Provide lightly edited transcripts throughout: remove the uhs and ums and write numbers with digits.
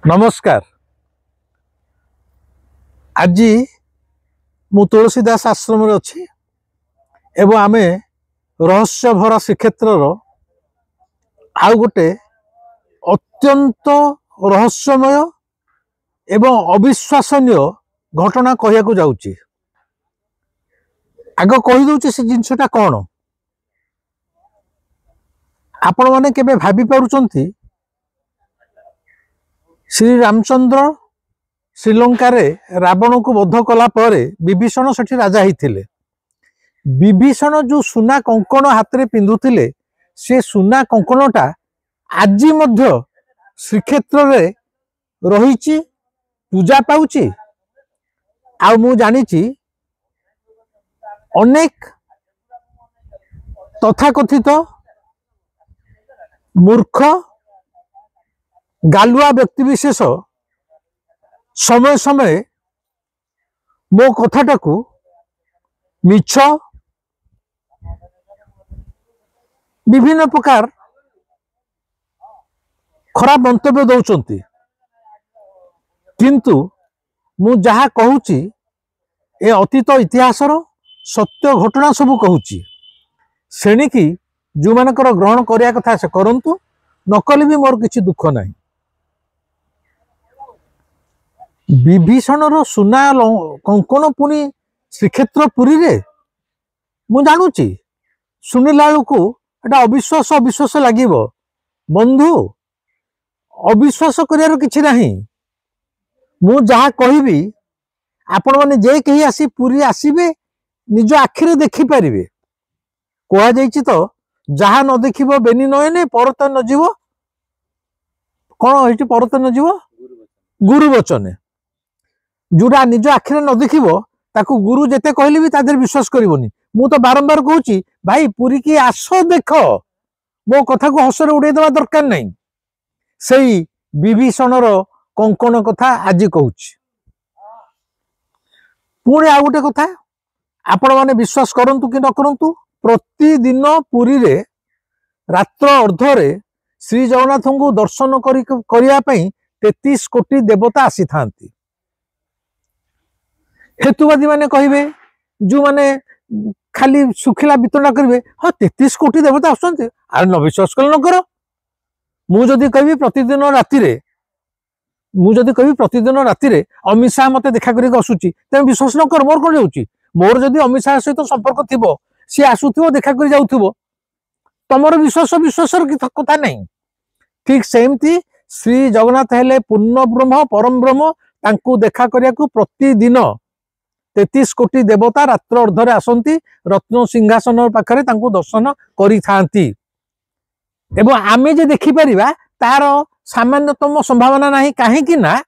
नमस्कार। आज मु तुलसीदास आश्रम अच्छी एवं आमे रहस्य भरा श्रीक्षेत्र आउ गोटे अत्यंत रहस्यमय एवं अविश्वसनीय घटना कहया जाऊँगी। आग कहीदे से जिनसटा कौन आपण मैंने केबे भाभी पारुचंती श्री रामचंद्र श्रीलंका रे रावण को बध कला परे विभीषण सेठी राजा होते। विभीषण जो सुना कंकण हाथ में पिंधुले से सुना कंकणटा आज मध्य श्रीक्षेत्र रे रही पूजा पाउची। आ मु जानिची अनेक तथाकथित मूर्ख गालुआ व्यक्ति विशेष समय समय मो कथाटा को मिछ विभिन्न प्रकार खराब मंतव्य दौरान, किंतु मु जहा कहूची ए अतीत इतिहासर सत्य घटना सब कहूची। सेणिकी जो मानकर ग्रहण करिया कथा से करंतु, नकली भी मोर किछि दुख नहीं। विभीषण सुना कंकण पुणी श्रीक्षेत्र पुरी रे मु जानुची सुनिला को एटा अविश्वास अविश्वास लागिब। बंधु अविश्वास करियार किछि नहीं। मु जहा कहिबी आपण माने जे कही आसी पुरी आसीबे निज आखिरे देखि परिबे। कहा जाइछि तो जहा न देखिबो बेनी नयने परत न जीव कौन एठी परत न जीव गुरु वचने। जोड़ा निज आखिरे न देखिबो ताकू गुरु जेते कहले भी तादेर विश्वास करिवोनी। मु तो बारंबार कहूची भाई पुरी की आस देख, मो कथा को हसरे उड़े देवा दरकार नहीं। सेई विभीषणर कंकण कथा आज कहूची। पुणी आ गोटे कथा आपण माने विश्वास करंतु कि न करंतु, प्रतिदिन पुरी रे रात्र अर्धरे श्री जगन्नाथ को दर्शन करिया पई 33 कोटी देवता आसी थांती। हेतुवादी माने कहिबे जो माने खाली सुखिला बितंडा करिवे, हाँ 33 कोटी देवता आसुचंती आर न विश्वास कल न करो। मु जदि कहिबी प्रतिदिन राति रे अमित शाह मते देखा करिक आसुची, तेम विश्वास न कर। मोर कोन जाउची, मोर जदि अमित शाह सहित संपर्क थिबो, सी आसुथिबो देखा करि जाउथिबो, तमर विश्वासर कथा नहीं। ठीक सेमती श्री जगन्नाथ हेले पूर्ण ब्रह्म परम ब्रह्म, तांकू देखा करिया को प्रतिदिन 33 कोटी देवता रात्र अर्धरे आसंती, रत्न सिंहासन पाखरे तांकू दर्शन करि थांती। एवं आमे जे देखि परिबा तार सामान्यतम संभावना नहीं। काहे कि ना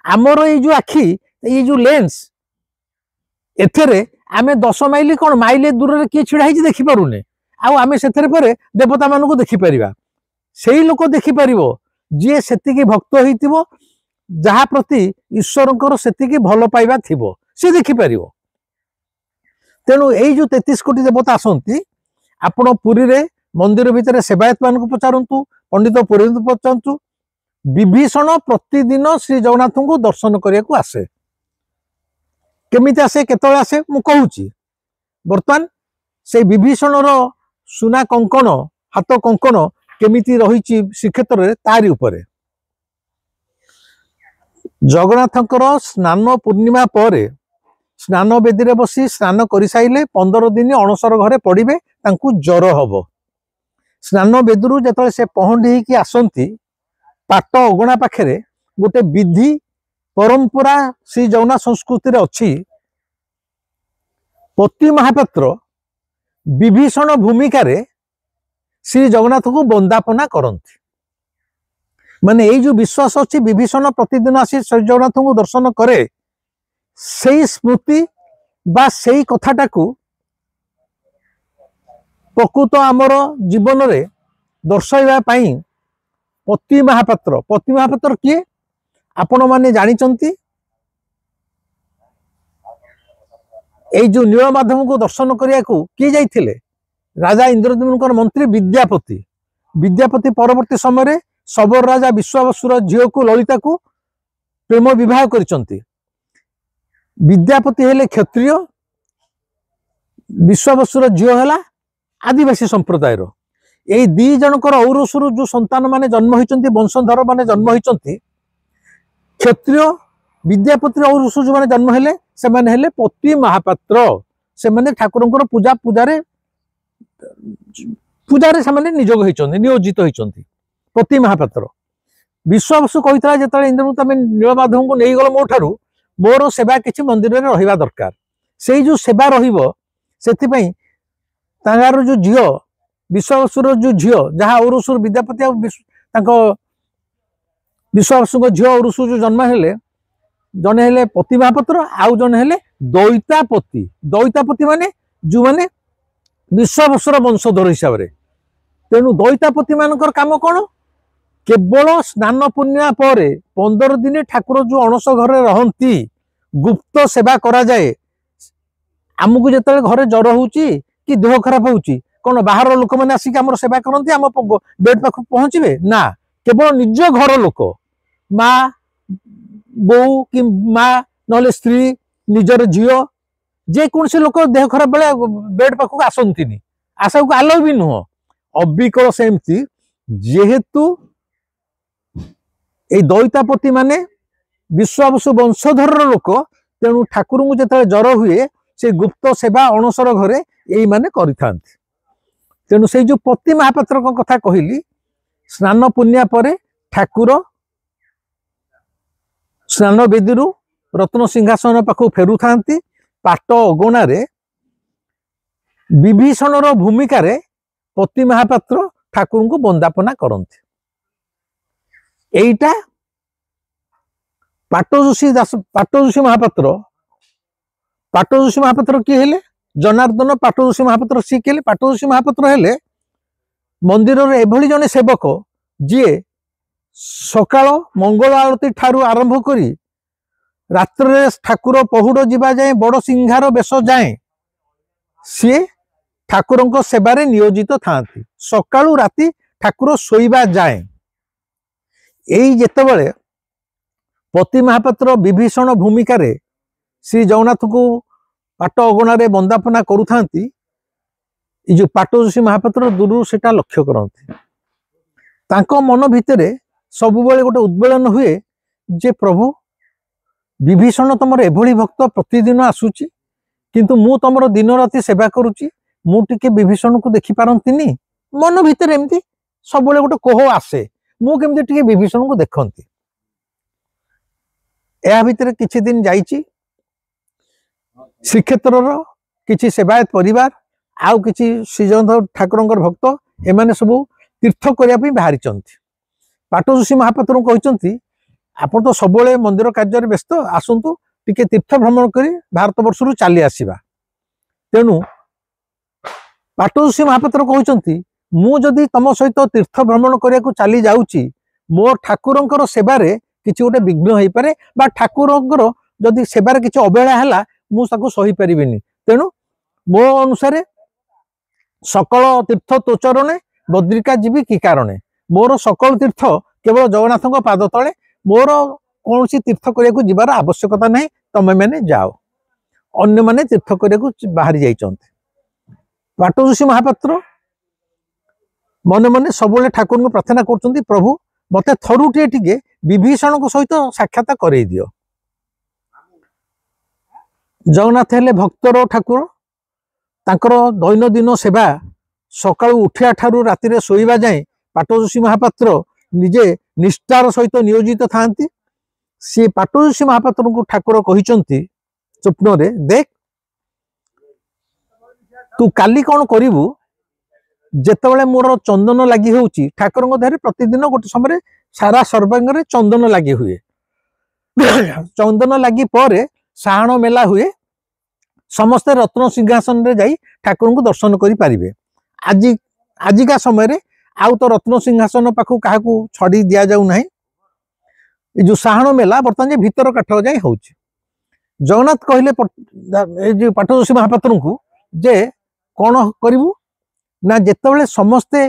आमर ये जो आखि ये जो लेंस एथरे आमे 10 माइल कोन माइल दूर रे की छिड़ा हिज देखि पारुने, आ आमे सेथरे परे देवता मानू को देखि परिबा। सेही लोक देखि परिबो जे सेतिकी भक्त होइतिबो, जहा प्रति ईश्वरंकर सेतिकी भल पाइबा थिबो, से देखि परिबो। तेणु एई जो 33 कोटी देवता आसंती, आपण पुरी रे मंदिर भितर सेवायत मान को पचारंतु, पंडित पुरोहित पचारंतु, विभीषण प्रतिदिन श्री जगन्नाथ को दर्शन करिया को आसे। केमिति आसे केतळे आसे मु कहूची। वर्तमान से विभीषणर सुना कंकण हाथ कंकण केमिति रहिछि श्रीक्षेत्र रे तारी उपरे। जगन्नाथंकर स्नान पूर्णिमा परे स्नान बेदी रे बसी स्नान करि साइले 15 दिन अणसर घरे पड़िबे, तांकू ज्वर हबो। स्नान बेदुरु जेतळे से पहंडी की आसंती, पाट अगणा पाखरे गोटे विधि परंपरा श्री जगन्नाथ संस्कृति रे अछि। पति महापात्र विभीषण भूमिका रे श्री जगन्नाथ को वंदापना करंती। माने ये जो विश्वास अच्छी विभीषण प्रतिदिन आसी श्री जगन्नाथ को दर्शन करे, से स्मृति बा से कथाटा को प्रकृत आमर जीवन रे दर्शाइबा पई पति महापात्र किए आपण माने जानिचंती। ए जो नीलमाधव को दर्शन करिया को किए जाइथिले, राजा इंद्रद्युम्न मंत्री विद्यापति। विद्यापति परवर्ती समय सबल राजा विश्वावसुर झील को ललिता को प्रेम विवाह करिसंती। विद्यापति हेले क्षत्रिय, विश्वावसुर झील है आदिवासी संप्रदाय यही दी जनकर औरसुर जो संतान माने जन्म होती वंशधर माने जन्म होती क्षत्रिय विद्यापति औरसुर जो माने जन्म हेले से माने हेले पति महापात्र से माने ठाकुर पूजा पूजारे पूजारे से माने नियोग होती नियोजित होती पति महापात्र। विश्वावसु कही जो इंद्र तुम नीलमाधव को नहीं गल मो ठारू मोर सेवा किसी मंदिर में रहा दरकार से जो सेवा रही जो झील विश्वावसुर जो झील जहाँ औरसुर विद्यापति विश्वावसु झील औरसुर जो जन्म हेले जने हेले पति महापात्र आउ जने हेले दैतापति। दैतापति माने जो माने विश्वावसुर वंशधर हिसाब से तेणु दैतापति मानकर काम कौन केवल स्नान पूर्णिमा पर 15 दिन ठाकुर जो अणस घर रहती गुप्त सेवा करा जाए। आमको जिते घरे जर होची कि देह खराब होची कौन बाहर लोक मैंने आसिक आम सेवा करती आम बेड पाख पहुंचे ना केवल निज घर लोक माँ बो कि माँ ना स्त्री निजर झील जेकोसी लोक देह खराब बेले बेड पाखक आसती आशा को आलो भी नुह अबिकल सेमती जेहेतु ये दैतापति माने विश्वावसु वंशधर लोक तेणु ठाकुर को जिते जर हुए से गुप्त सेवा अणसर घरे यही माने करिथांती। तेणु से जो पति महापात्र कथा कहली स्नान पुण्या पर ठाकुर स्नान बेदी रत्न सिंहासन पाखु फेरु थांती पाट अगणा विभीषण भूमिका पति महापात्र ठाकुर को वंदापना करती। एटा पाटजोशी महापात्र किए हेले जनार्दन पाटजोशी महापात्र सी किए पाटजोशी महापात्र हेले मंदिर एभली जने सेवक जी सकाळ मंगल आरती ठारू आरंभ करी रात्रे ठाकुर पहुड़ जीवा जाए बड़ सिंहार बेश जाए सी ठाकुर सेवारे नियोजित थांती सकाळू राति ठाकुर शोइबा जाए। यही जेतेबेले पति महापात्र विभीषण भूमिका श्री जगन्नाथ को पाट अगणारे वंदापना करुथांती जो पाटजोशी महापात्र दूर से लक्ष्य करती तांको मन भितर सब बेले गोटे उद्वेलन हुए जे प्रभु विभीषण तुमर एभली भक्त प्रतिदिन आसुची किंतु मु तुमर दिन राति सेवा करुची मु टिके विभीषण को देखि पारंतिनी मन भितर एमती सब बेले गोटे कोह आसे मु केमती टिके विभीषण को देखती। या भितर किछि दिन जाइची श्रीक्षेत्र किछि सेवायत परिवार आउ किछि श्रीजगन्नाथ ठाकुर भक्त एमाने सब तीर्थ करने बाहरी पाटजोशी महापात्र कहते आपण तो सब मंदिर कार्य व्यस्त आसतु टिके तीर्थ भ्रमण करी भारत वर्ष चली आसवा। तेणु पाटजोशी महापात्र कहते मु जदि तम सहित तीर्थ भ्रमण करने को चली जाऊँगी मो ठाकुर सेवारे किसी गोटे विघ्न हो पारे बा ठाकुर जदि सेवार किसी अवहेला है मुझे सही पारिनी तेणु मो अनुसार सकल तीर्थ तोचरणे बद्रिका जीवी कि कारणे मोर सकल तीर्थ केवल जगन्नाथ पाद तले मोर कौन तीर्थ करने को जीवार आवश्यकता नहीं तमे मैंने जाओ अन्य माने तीर्थ करने को बाहरी जाइछन्ते। पाटजोशी महापात्र मन मन सब ठाकुर को प्रार्थना कर प्रभु मते थरुटे टिके विभीषण को सहित साक्षात करई दियो। जगन्नाथ हेले भक्तर ठाकुर तांकर दैनंदिन सेवा सकाळू उठिया ठारू राति शोइबा जाए पाटजोशी महापात्र निजे निष्ठार सहित नियोजित थांती। सी पाटजोशी महापात्र को ठाकुर कहिसंती स्वप्न रे देख तू काली कौन करिवु जेतेबेले मोर चंदन लगी होउची ठाकुर देहरे प्रतिदिन गोटे समय सारा सर्वांग रे चंदन लगी हुए चंदन लगी पर साहाण मेला हुए समस्ते रत्न सिंहासन रे जाई ठाकुर को दर्शन करि पारिबे। आजिका समय रे आउ तो रत्न सिंहासन पाखु काहाकू छड़ी दिया जाऊ नाही जो साहाण मेला बर्तमान भीतर काठ जाए होउची। जगन्नाथ कहले पाटजोशी महापात्र को जे कौन करिवु ना जेतेबेले समस्ते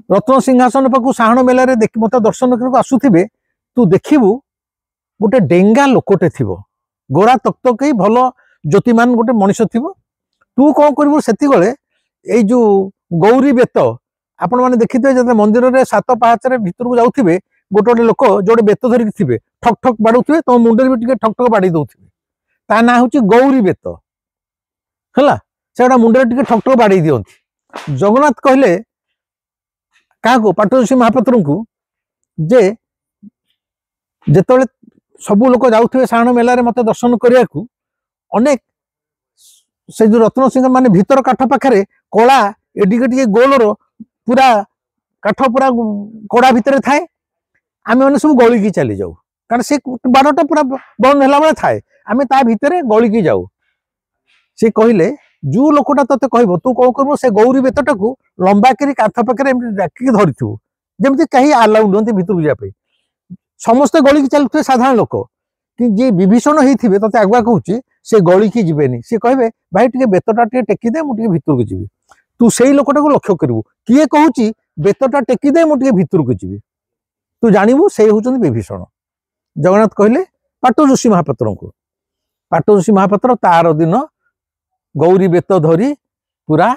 रत्न सिंहासन पाखु साहाण मेला रे मत दर्शन करके आसुथिबे तू देखिबु गोटे डेंगा लोकटे थिबो गोरा तकतकई भल ज्योतिमान गोटे मनीष थिबो तू कौन करू से जो गौरी बेत आपण मैंने देखिए जो मंदिर में 7 पाहाचरे भितर को जाऊे गोटे गोटे लोक जो बेत धरिक थे ठक ठक बाड़ुवे तुम मुंडे भी ठक ठक बाड़ी दौथे ता ना हूँ गौरी बेत है से मुंडे टे ठक ठक बाड़ी दिखती जगन्नाथ कहले क्या पाटोशी महापात्र को जे जिते सबू लोक जाऊे साण मेलार मत दर्शन करने को अनेक से जो रत्न सिंह माने भीतर काठ पाखे कला एडिके गोलर पूरा काठ पूरा कड़ा भितर थाए आम मैंने सब गलिकी चली जाऊ कारण से बारटा पूरा बंद है बेले थाए आम ता भितर गलिकी जाऊ सी कहले जो लोकटा ते कह तू कौन कर से गौरी बेतटा को लंबा कर काठ पाखे डाकिक धरथु जमी कहीं आलाउ नुहति भितर जावाई समस्ते गलिकी चलुए साधारण लोक कि जी विभीषण होते ते आगुआ कहूँ से गलिकी जीवेनि सी कहे भाई टे बेतटा टेकिदे मुझे भितर को जी तू से लोकटा को लक्ष्य करू किए कहूँ बेतटा टेकिदे मुझे भितर को जी तू जानू से हूँ विभीषण जगन्नाथ कहले पाटोशी महापात्र को पाटोशी महापात्र तार दिन गौरी बेत धरी पूरा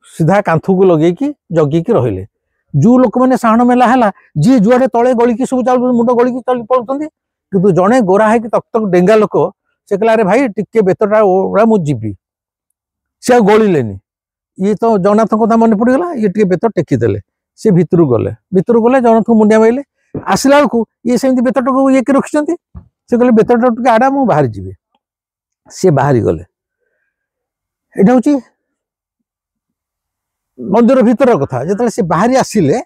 सीधा कांथू को लगे जगिकी रहिले जो लोक मैंने साण मेला है जी जुआड़े तले गलिकी सब चल मुंड गलिकी चल पड़ते कि जड़े गोरा है तक तक डेंगा लोक से कहला अरे भाई टिके बेतटा ओरा मु जीवी से गलिलेनी ये तो जगन्नाथ कथा मन पड़गला ये टे बेत टेकीदेले सी भितर गले जगन्नाथ को मुंडिया माइले आसला बेलू ये सेमती बेतटा को ये रखिंट से कहले बेतटा टे आड़ा मु बाहरी जी सी बाहरी गले यहाँ हूँ मंदिर भीतर कथा जो सी बाहरी आसिले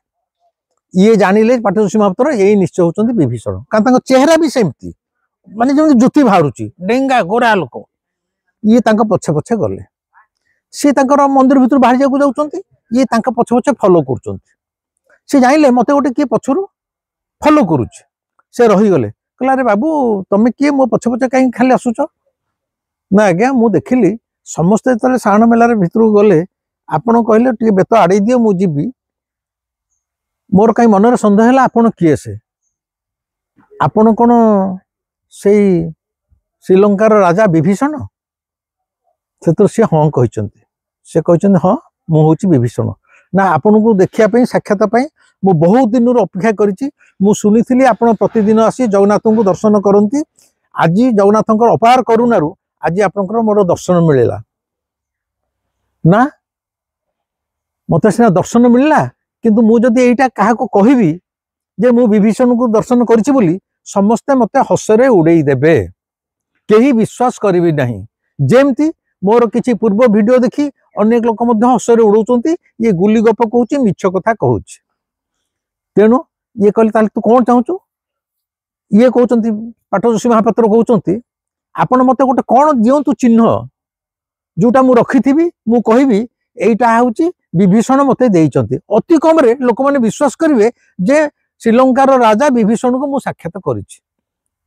ये जानिले पाटोशी महापात्र यही निश्चय होती विभीषण कारण चेहरा भी सेमती माने जमी ज्योति बाहर डेंगा गोरा लोक ये पछे पछे गले सी मंदिर भीतर बाहर जाऊँ ये पछे पछे फॉलो कर जाइले मत गोटे किए पछरू फॉलो करुच से रहीगले कहला अरे बाबू तुम्हें किए मो पछे पछे कहीं खाली आसुच ना आज्ञा मु देखिली समस्ते जो साण मेलार भीतर गले आपण कहले टे बेत आड़े दियो मु जीवी मोर कहीं मनरे सन्देह है आपण किए से आपण कौन से श्रीलंकार राजा विभीषण से सी हाँ कहते हाँ मुझे विभीषण ना आपण को देखापी साक्षात मु बहुत दिन अपेक्षा करी शुणी आप प्रतिदिन आसी जगन्नाथ को दर्शन करती आज जगन्नाथ अपार करुणारू आज आपंकर मोर दर्शन मिलला ना मत सीना दर्शन मिलला किंतु मु जदि एटा क्या कहबी जे मु विभीषण को दर्शन करिछि बोली समस्ते मते हसरे उड़ेई देबे केही विश्वास करिवि नहीं जेमती मोर किछि पूर्व वीडियो देखी अनेक लोक मध्य हसरे उड़ौचंती ये गुली गप कहूची मिछ कथा कहूची तेणु ये कहले ताले तू कौन चाहूचु ये कहउचंती पाटोशी महापात्र कहउचंती आपण मते गोटे कौन दियंतु चिन्ह जोटा मु रखिथिबी मु कहबी एइटा होची विभीषण मते देइचंती अति कम रे लोक माने विश्वास करिवे जे श्रीलंकार राजा विभीषण को मु साक्षात करिछि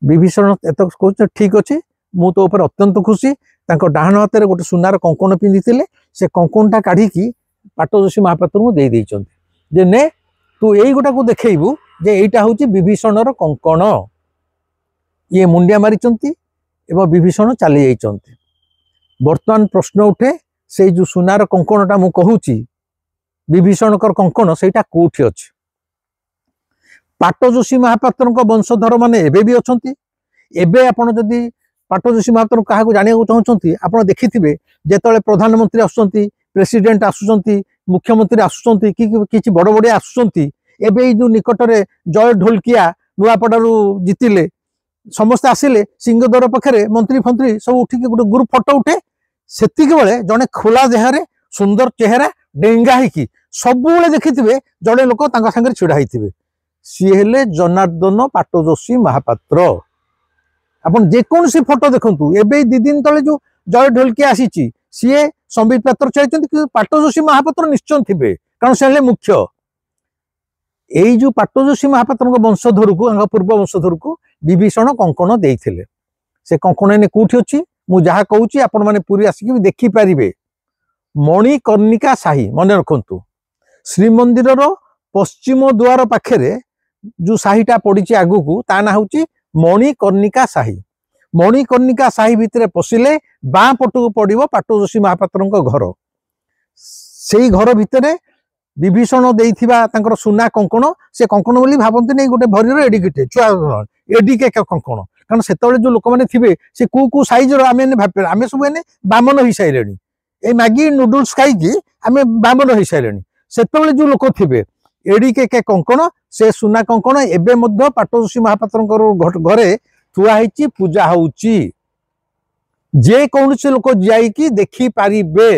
विभीषण एत कहउछ ठीक अछि मु तो ऊपर अत्यंत खुशी तांको डाहन हाथ में गोटे सुनार कंकण पिंधिथिले से कंकणटा काढ़िकी पाटोशी महापात्र को दे देइचंती जे ने तू एई गोटा को देखैबू जे एइटा होची विभीषणर कंकण ये मुंडिया मारिचंती एवं विभीषण चली जाइचंती वर्तमान प्रश्न उठे से जो सुनार कंकणटा मु कहूची विभीषणकर कंकण सेटा कोठी अछि पाटोशी महापात्र वंशधर माने एबे भी अछंती एबे आपण जदि पाटोशी महापात्र क्या जाना चाहते आप देखिथे जिते प्रधानमंत्री आसुंच प्रेसिडेंट आसुंच मुख्यमंत्री आसुंच कि बड़ बड़िया आसुंच एबे जो निकटरे जय ढोलकिया नुआपड़ारू जीतिले समस्ते आसिले सिंहद्वार पाखे मंत्री फंत्री सब उठिक गोटे ग्रुप फोटो उठे सेतिक बेले जड़े खोला देहरे सुंदर चेहरा डेंगा होगी सब देखिथे जड़े लोक सागर छिड़ा होते सी हेले जनार्दन पाटोशी महापात्र आपन जेकोसी फोटो देखु एवं 2 दिन तले जो जय ढोलकिया आसी सी संबित पात्र चलते पाटोशी महापात्र निश्चय थे कारण से मुख्य यही जो पाटोशी महापात्र वंशधर को पूर्व वंशधर को विभीषण कंकण देते से कंकण कौटी अच्छी मुझे कहूँ आपण मैंने पूरी आसिक भी देखिपारे मणिकर्णिका साही मन रखु श्रीमंदिर पश्चिम द्वार पाखे जो साहीटा पड़ी आगू को ता ना हूँ मणिकर्णिका साही। मणिकर्णिका साही भितर पशिले बाँ पटक पड़ो पाट जोशी महापात्र घर। से घर भितर विभीषण देइथिबा सुना कंकण से कंकण बोली भावती नहीं गोटे भरीर एडिकेटे छुआ एडिके कंकण कारण से जो लोक मैंने थे से कु सैजर आम भाव आम सब एने बामन हो सारे ये मैगी नूडल्स खाई आम बामन हो सारे से जो लोक थे एडिके कंकण से सुना कंकण एवं पाटजोशी महापात्र घरे थुआई पूजा होची जे कौन से लोक जाइकी देखी पारिबे।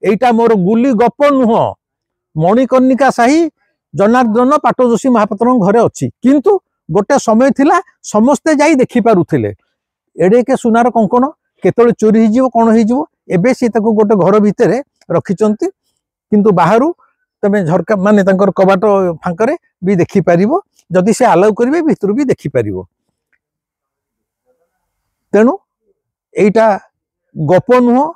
एटा मोर गुली गप नुह मणिकर्णिका साही जनार्दन पाटजोशी महापात्र घरे अच्छी किंतु गोटे समय थिला समस्ते जाई देखी पारुथिले एडे के सुनार कंकण केतळे चोरी हो कौन हो एबे सी ताको गोटे घर भितर रखिचंती किंतु बाहरु तमे झरका माने तांकर कबाट फांकरे भी देखी पारिबो जदि से अलाउ करिवे भितर भी देखी पारिबो। तेणु एटा गप नुह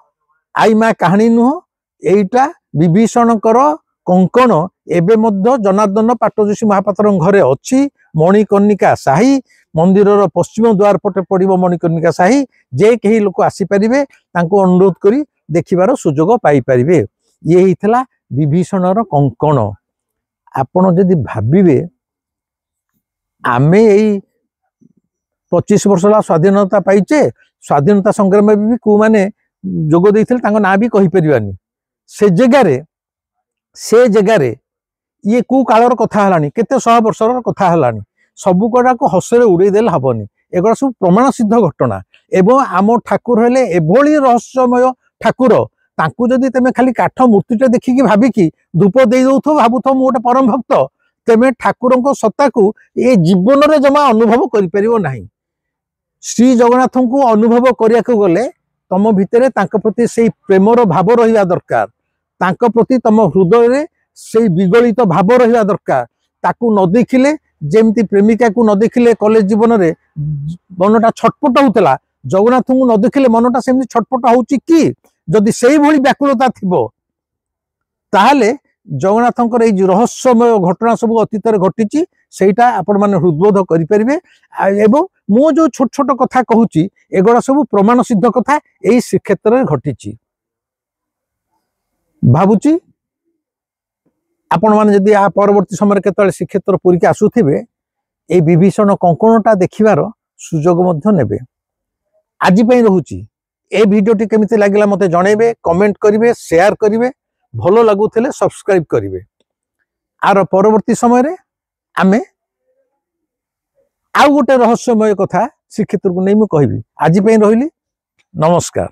आई मा कहानी नुह एटा विभीषणकर कंकण एबे मध्य जनार्दन पाटजोशी महापात्र घरे अच्छी मणिकर्णिका साही मंदिर पश्चिम द्वार पटे पड़ो मणिकर्णिका साही जे कहीं लोक आसीपारे अनुरोध करी देखिबार सुजोग पाई पारिबे। ये हिथला विभीषणर कंकण। आपण जदि भाबिबे आमे एई 25 वर्ष स्वाधीनता पाइचे स्वाधीनता संग्राम में भी को माने जोग देइथिले तांको ना भी कहि परिबानी से जगार ये कु कालर कथा हलानी केते 100 वर्षर कथा हलानी सबु कड़ा को हसरे उड़े देले हबनी एगुड़ा सब प्रमाण सिद्ध घटना एवं आम ठाकुर हेले एभली रहस्यमय ठाकुर तांकु जदि तमे खाली काठ मूर्तिटे देखिकी भाबिकी धूप दे दउथो भाबुथो मु गोटे परम भक्त तेमे ठाकुरंको सत्ता को ए जीवन रे जमा अनुभव करि परिबो नाही। श्री जगन्नाथ को अनुभव करिया को गले तम भितरे तांको प्रति से प्रेमर भाव रहिया दरकार तांको प्रति तम हृदय रे से विगलित भाव रहिया दरकार ताकू न देखिले जेमती प्रेमिका को न देखिले कॉलेज जीवन रे मनटा छटपट होतला जगन्नाथ को न देखिले मनटा सेमती छटपट होउची कि जदि सेही भली व्याकुलता थिबो ताहाले जगन्नाथंकर ए रहस्यमय घटना सब अतीत घटी सेटा आपण माने हृदबोध करि परिबे एवं मो जो छोट छोट कथा कहूची एगुड़ा सब प्रमाण सिद्ध कथा एई श्रीक्षेत्र रे घटी भाबुची आपण माने जदि आ परवर्ती समय केतले श्रीक्षेत्र पुरी के आसुथिबे ए विभीषण कंकणटा देखिबार सुजोग मध्य नेबे। आज पई रहूची ए वीडियोटी केमिति लागिला मते जणेबे कमेंट करिवे शेयर करिवे भलो लागुथिले सब्सक्राइब करिवे। आर परवर्ती समय रे आमे आउ गोटे रहस्यमय कथा श्रीक्षेत्र को नहीं मु कहबी। आज पई रहिली नमस्कार।